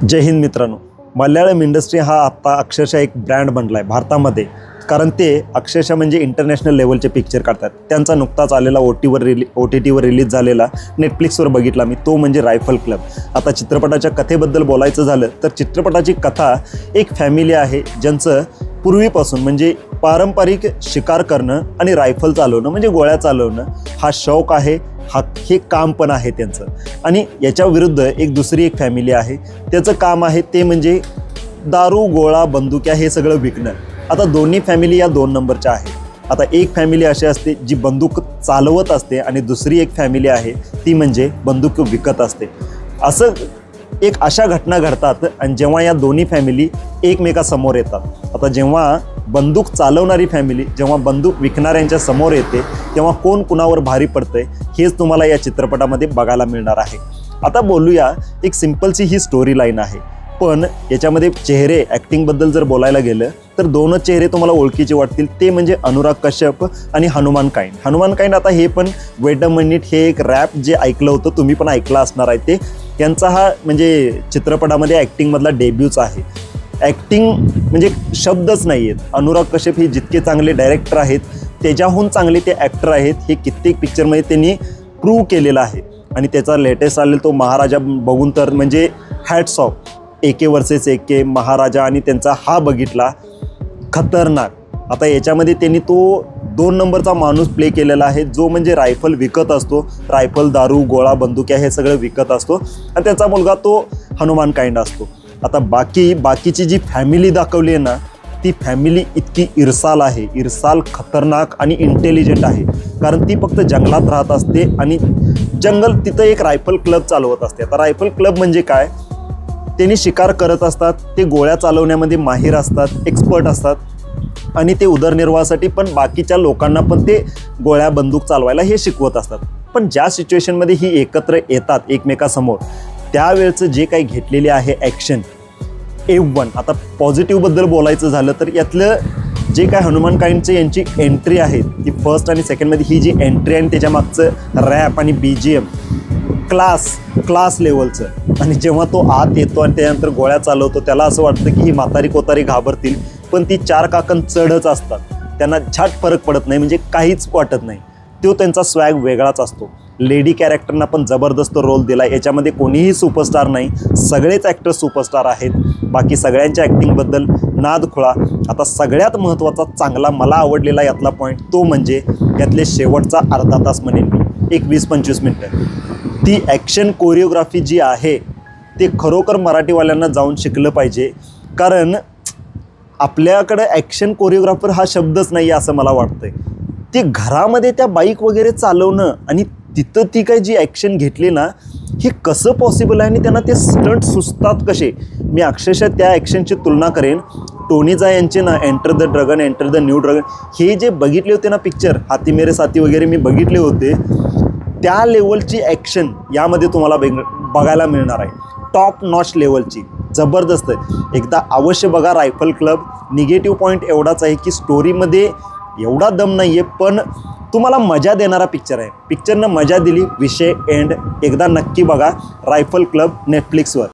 जय हिंद मित्रांनो, मल्याळम इंडस्ट्री हा आत्ता अक्षरशः एक ब्रँड बनला आहे भारतामध्ये. कारण ते अक्षरशः म्हणजे इंटरनॅशनल लेवलचे पिक्चर काढतात. त्यांचा नुकताच आलेला OTTवर रिलीज झालेला नेटफ्लिक्सवर बघितला मी, तो म्हणजे रायफल क्लब. आता चित्रपटाच्या कथेबद्दल बोलायचं झालं तर चित्रपटाची कथा एक फॅमिली आहे ज्यांचं पूर्वीपासून म्हणजे पारंपरिक शिकार करणं आणि रायफल चालवणं म्हणजे गोळ्या चालवणं हा शौक आहे, हे काम पण आहे त्यांचं. आणि याच्या विरुद्ध एक दुसरी एक फॅमिली आहे, त्याचं काम आहे ते म्हणजे दारू गोळा बंदुक्या हे सगळं विकणं. आता दोन्ही फॅमिली या 2 नंबरच्या आहेत. आता एक फॅमिली अशी असते जी बंदूक चालवत असते आणि दुसरी एक फॅमिली आहे ती म्हणजे बंदूक विकत असते. अशा घटना घडतात आणि जेव्हा या दोन्ही फॅमिली एकमेकासमोर येतात. आता जेव्हा बंदूक चालवणारी फॅमिली जेव्हा बंदूक विकणाऱ्यांच्या समोर येते तेव्हा कोण कुणावर भारी पडतंय हेच तुम्हाला या चित्रपटामध्ये बघायला मिळणार आहे. आता बोलूया, एक सिंपलची ही स्टोरी लाईन आहे, पण याच्यामध्ये चेहरे ॲक्टिंगबद्दल जर बोलायला गेलं तर 2च चेहरे तुम्हाला ओळखीचे वाटतील, ते म्हणजे अनुराग कश्यप आणि हनुमान काइंड. आता हे पण वेट अ मिनिट हे एक रॅप जे ऐकलं होतं तुम्ही पण ऐकलं असणार आहे, ते त्यांचा हा म्हणजे चित्रपटामध्ये ॲक्टिंगमधला डेब्यूच आहे. ॲक्टिंग म्हणजे शब्दच नाही आहेत. अनुराग कश्यप हे जितके चांगले डायरेक्टर आहेत त्याच्याहून चांगले ते ॲक्टर आहेत, हे कित्येक पिक्चरमध्ये त्यांनी प्रूव्ह केलेलं आहे. आणि त्याचा लेटेस्ट आलेला तो महाराजा बघून तर म्हणजे hats off. AK versus AK महाराजा आणि त्यांचा हा बघितला, खतरनाक. आता याच्यामध्ये त्यांनी तो 2 नंबरचा माणूस प्ले केलेला आहे जो म्हणजे रायफल विकत असतो, रायफल दारू गोळा बंदुक्या हे सगळं विकत असतो आणि त्याचा मुलगा तो हनुमान काइंड असतो. आता बाकीची जी फॅमिली दाखवली आहे ना, ती फॅमिली इतकी इरसाल खतरनाक आणि इंटेलिजंट आहे. कारण ती फक्त जंगलात राहत असते आणि तिथं एक रायफल क्लब चालवत असते. आता रायफल क्लब म्हणजे काय, त्यांनी शिकार करत असतात, ते गोळ्या चालवण्यामध्ये माहीर असतात, एक्सपर्ट असतात आणि ते उदरनिर्वाहासाठी पण बाकीच्या लोकांना पण ते गोळ्या बंदूक चालवायला हे शिकवत असतात. पण ज्या सिच्युएशनमध्ये ही एकत्र येतात एकमेकासमोर त्यावेळचं जे काही घेतलेले आहे ॲक्शन F1. आता पॉझिटिव्हबद्दल बोलायचं झालं तर यातलं जे काय हनुमान काइंडचे यांची एंट्री आहे ती फर्स्ट आणि सेकंडमध्ये ही जी एंट्री आहे त्याच्या मागचं रॅप आणि BGM क्लास लेवलचं. आणि जेव्हा तो आत येतो आणि त्यानंतर गोळ्या चालवतो त्याला असं वाटतं की ही म्हातारी कोतारी घाबरतील, पण ती 4 काकण चढच असतात, त्यांना छाट फरक पडत नाही, म्हणजे काहीच वाटत नाही. तो त्यांचा स्वॅग वेगळाच असतो. लेडी कॅरेक्टरना पण जबरदस्त रोल दिला. याच्यामध्ये कोणीही सुपरस्टार नाही, सगळेच ॲक्टर सुपरस्टार आहेत. बाकी सगळ्यांच्या ॲक्टिंगबद्दल नाद खुळा. आता सगळ्यात महत्त्वाचा चांगला मला आवडलेला यातला पॉईंट तो म्हणजे यातले शेवटचा अर्धा तास म्हणेन मी, एक 20-25 मिनटं. ती ॲक्शन कोरिओग्राफी जी आहे ते खरोखर मराठीवाल्यांना जाऊन शिकलं पाहिजे. कारण आपल्याकडं ॲक्शन कोरिओग्राफर हा शब्दच नाही आहे असं मला वाटतंय. ते घरामध्ये त्या बाईक वगैरे चालवणं आणि तिथं ती काही जी ॲक्शन घेतली ना, हे कसं पॉसिबल आहे आणि त्यांना ते स्टंट सुचतात कसे. मी अक्षरशः त्या ॲक्शनची तुलना करेन टोनी झा यांचे ना enter the dragon, enter the new dragon हे जे बघितले होते ना पिक्चर, हाथी मेरे साथी वगैरे मी बघितले होते, त्या लेवलची ॲक्शन यामध्ये तुम्हाला बघायला मिळणार आहे. टॉप नॉच लेवलची जबरदस्त आहे. एकदा अवश्य बघा रायफल क्लब. निगेटिव्ह पॉईंट एवढाच आहे की स्टोरीमध्ये एवढा दम नाही आहे, पण तुम्हाला मजा देणारा पिक्चर आहे. पिक्चरनं मजा दिली, विषय एंड. एकदा नक्की बघा रायफल क्लब नेटफ्लिक्सवर.